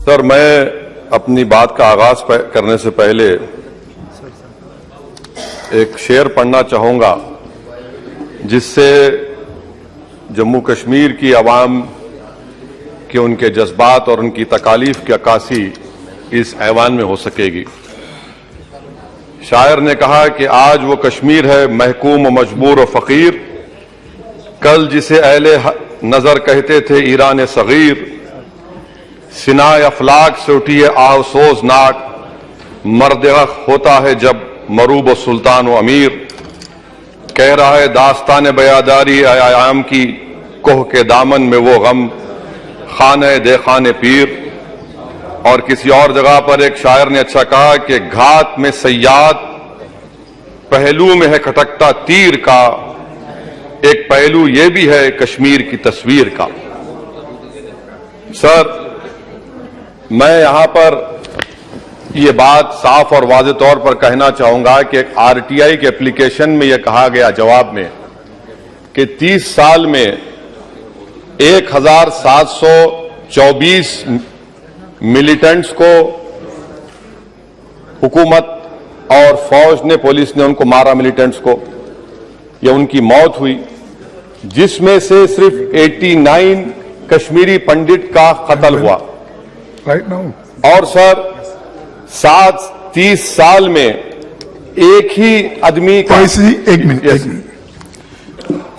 Sir, मैं अपनी बात का आगाज करने से पहले एक शेर पढ़ना चाहूंगा जिससे जम्मू कश्मीर की आवाम के उनके जज्बात और उनकी तकालीफ की अक्कासी इस ऐवान में हो सकेगी। शायर ने कहा कि आज वो कश्मीर है महकूम मजबूर और फकीर, कल जिसे अहले नजर कहते थे ईरान सगीर, सिनाए अफलाक से उठी है आवसोजनाक, मर्द-ए-हक़ होता है जब मरूब सुल्तान व अमीर। कह रहा है दास्तान बयादारी आयाम की, कोह के दामन में वो गम खाने दे खाने पीर। और किसी और जगह पर एक शायर ने अच्छा कहा कि घात में सयाद पहलू में है खटकता तीर का, एक पहलू ये भी है कश्मीर की तस्वीर का। सर, मैं यहां पर यह बात साफ और वाज़ेह तौर पर कहना चाहूंगा कि आरटीआई के एप्लीकेशन में यह कहा गया जवाब में कि 30 साल में 1724 मिलिटेंट्स को हुकूमत और फौज ने, पुलिस ने उनको मारा, मिलिटेंट्स को, या उनकी मौत हुई, जिसमें से सिर्फ 89 कश्मीरी पंडित का कत्ल हुआ। Right now. और सर 30 साल में एक ही आदमी का एक minute.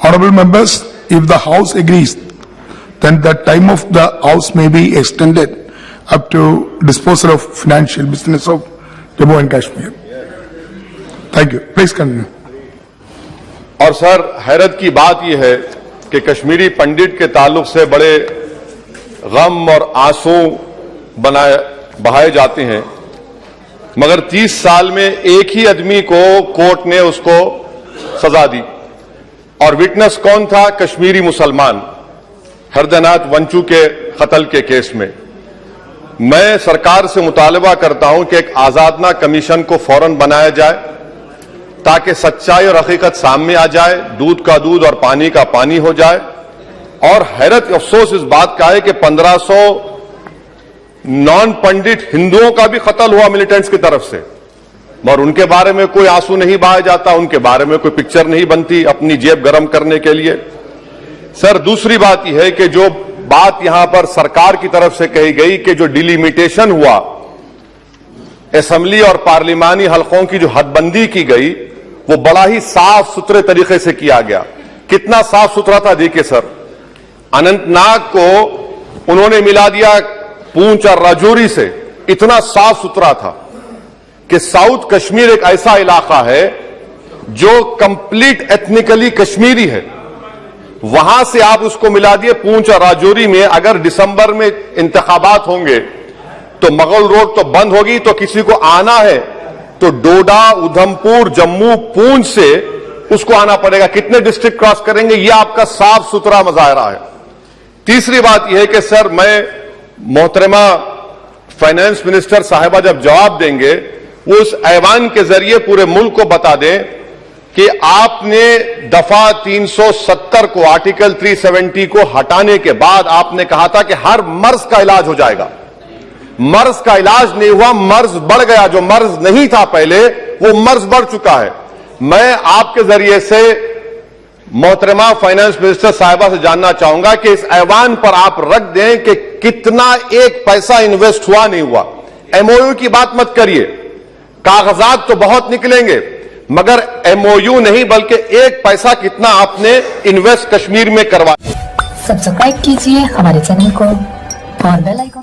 Honorable members, if the House agrees, then the time of the House may be extended up to disposal of financial business of Jammu and Kashmir. Thank you. Please continue. और sir, हैरत की बात यह है कि कश्मीरी पंडित के ताल्लुक से बड़े गम और आंसू बहाए जाते हैं, मगर 30 साल में एक ही आदमी को कोर्ट ने उसको सजा दी। और विटनेस कौन था? कश्मीरी मुसलमान हरदनाथ वंचू के कत्ल के केस में। मैं सरकार से मुतालबा करता हूं कि एक आजादना कमीशन को फौरन बनाया जाए ताकि सच्चाई और हकीकत सामने आ जाए, दूध का दूध और पानी का पानी हो जाए। और हैरत अफसोस इस बात का है कि 1500 नॉन पंडित हिंदुओं का भी कत्ल हुआ मिलिटेंट्स की तरफ से, मगर उनके बारे में कोई आंसू नहीं बहाया जाता, उनके बारे में कोई पिक्चर नहीं बनती अपनी जेब गर्म करने के लिए। सर, दूसरी बात यह है कि जो बात यहां पर सरकार की तरफ से कही गई कि जो डिलिमिटेशन हुआ, असेंबली और पार्लिमानी हलकों की जो हदबंदी की गई, वो बड़ा ही साफ सुथरे तरीके से किया गया। कितना साफ सुथरा था देखिए सर, अनंतनाग को उन्होंने मिला दिया पूंछ और राजौरी से। इतना साफ सुथरा था कि साउथ कश्मीर एक ऐसा इलाका है जो कंप्लीट एथनिकली कश्मीरी है, वहां से आप उसको मिला दिए पूंछ और राजौरी में। अगर दिसंबर में इंतखाबात होंगे तो मुगल रोड तो बंद होगी, तो किसी को आना है तो डोडा, उधमपुर, जम्मू, पूंछ से उसको आना पड़ेगा। कितने डिस्ट्रिक्ट क्रॉस करेंगे? यह आपका साफ सुथरा मुजाहरा है। तीसरी बात यह है कि सर, मैं मोहतरमा फाइनेंस मिनिस्टर साहिबा जब जवाब देंगे, वो उस ऐवान के जरिए पूरे मुल्क को बता दें कि आपने दफा 370 को, आर्टिकल 370 को हटाने के बाद आपने कहा था कि हर मर्ज का इलाज हो जाएगा। मर्ज का इलाज नहीं हुआ, मर्ज बढ़ गया। जो मर्ज नहीं था पहले, वो मर्ज बढ़ चुका है। मैं आपके जरिए से मोहतरमा फाइनेंस मिनिस्टर साहिबा से जानना चाहूंगा कि इस ऐवान पर आप रख दें कि कितना एक पैसा इन्वेस्ट हुआ नहीं हुआ। एमओयू की बात मत करिए, कागजात तो बहुत निकलेंगे, मगर एमओयू नहीं बल्कि एक पैसा कितना आपने इन्वेस्ट कश्मीर में करवाया। सब्सक्राइब कीजिए हमारे चैनल को और बेल आइकन